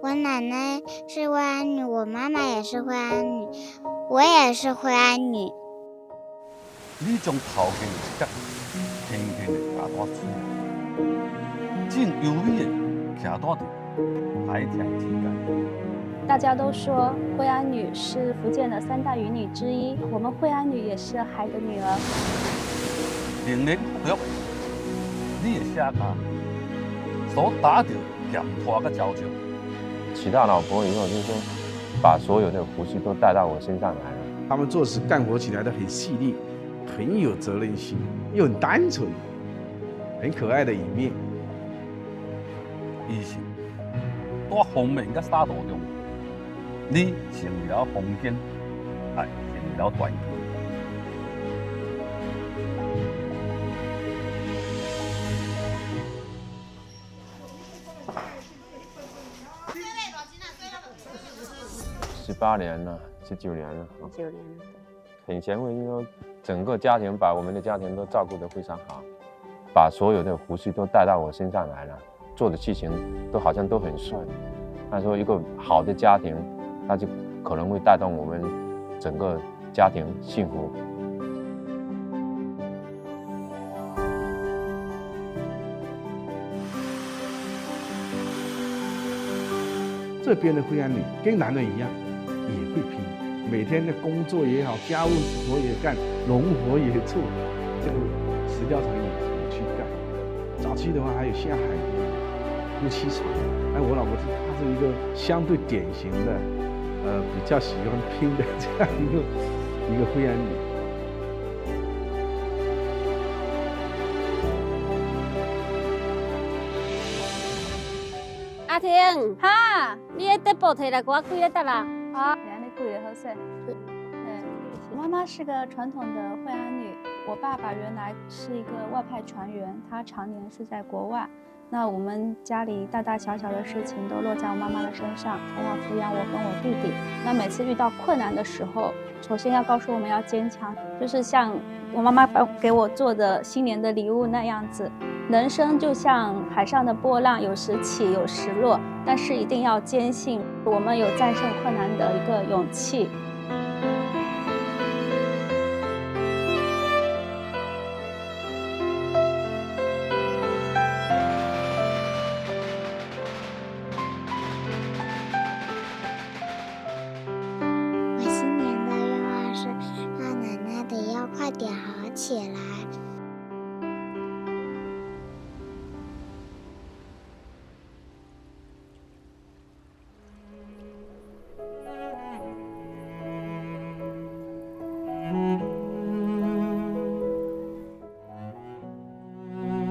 我奶奶是惠安女，我妈妈也是惠安女，我也是惠安女。你将头家的角轻轻的夹带出来，正优美的夹带着海天之间。大家都说惠安女是福建的3大渔女之一，我们惠安女也是海的女儿。零零不育，你的下家所打着咸拖个胶酒。娶到老婆以后，就是说把所有的福气都带到我身上来了。他们做事干活起来都很细腻，很有责任心，又很单纯，很可爱的一面。伊是在方面甲沙土中，你成为了风景，爱成为了传奇。18年了，19年了19年了，对。很贤惠，就是说整个家庭把我们的家庭都照顾得非常好，把所有的福气都带到我身上来了，做的事情都好像都很顺。他说一个好的家庭，他就可能会带动我们整个家庭幸福。这边的惠安女跟男人一样，也会拼，每天的工作也好，家务活也干，农活也做，这个石雕厂也去干。早期的话还有下海的夫妻厂，我老婆她是一个相对典型的，比较喜欢拼的这样一个惠安女。阿婷，哈，你的德报摕来，给我开得啦。好，你贵的好势。我妈妈是个传统的惠安女，我爸爸原来是一个外派船员，他常年是在国外。那我们家里大大小小的事情都落在我妈妈的身上，她要抚养我跟我弟弟。那每次遇到困难的时候，首先要告诉我们要坚强，就是像我妈妈给我做的新年的礼物那样子。人生就像海上的波浪，有时起有时落，但是一定要坚信我们有战胜困难的一个勇气。我新年的愿望是让奶奶的腰快点好起来。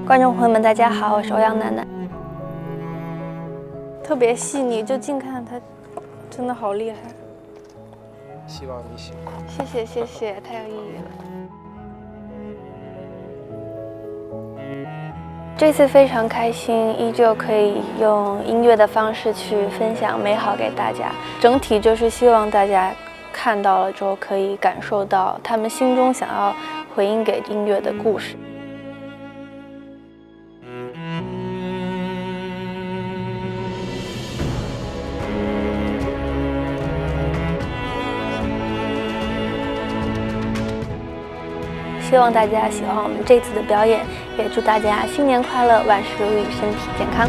观众朋友们，大家好，我是欧阳楠楠。特别细腻，就近看她，真的好厉害。希望你喜欢。谢谢谢谢，太有意义了。这次非常开心，依旧可以用音乐的方式去分享美好给大家。整体就是希望大家看到了之后，可以感受到他们心中想要回应给音乐的故事。希望大家喜欢我们这次的表演，也祝大家新年快乐，万事如意，身体健康。